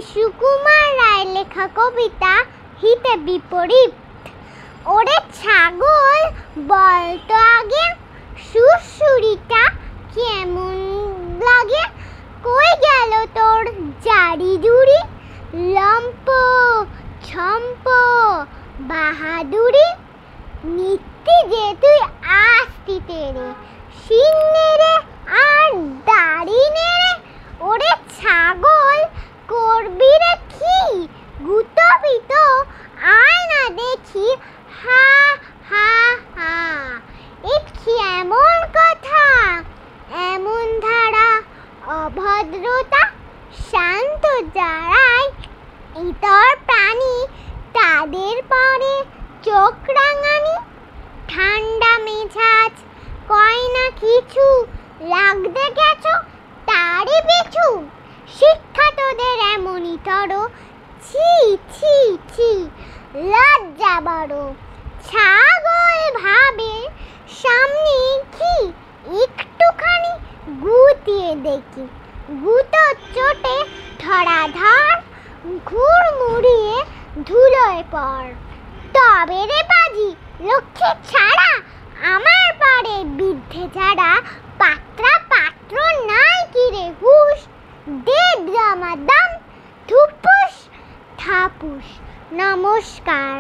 সুকুমার রায় লেখা কবিতা হিতে বিপরীত। ওরে ছাগল বলতো আগে সুরসুরিটা কেমন লাগে, কই গেল তোর জারি জুড়ি, লম্প ছম্প বাহাদুরি, নিত্যি যে তুই আসতি তেরে সিন্নে রে আর দাড়ি নেড়ে। ওরে ছাগল করবি রে কি, গুতবি তো আয় না দেখি, হা হা হা। এ কি এমন কথা, এমন ধারা, অভদ্রতা, শান্ত যারাই ইতর প্রাণী তাদের পরে চোখ রাঙানি। ঠান্ডা মেজাজ কয় না কিছু, লাগতে গেছো তারই পিছু। শিক্ষা তোদের এমনই তর, ছি ছি ছি লজ্জা বড়। ছাগল ভাবে সামনে কি একটুখানি গুতিয়ে দেখি, গুতো চোটে ধরাধর ঘুরমুড়িয়ে ধুলোয় পড়। তবে রে বাজি লক্ষ্মী ছাড়া আমার পারে বিদ্ধে যারা, পাত্রা পাত্র নাই কিরে হুশ, দে দামাদাম ধুপুস থাপুস। নমস্কার।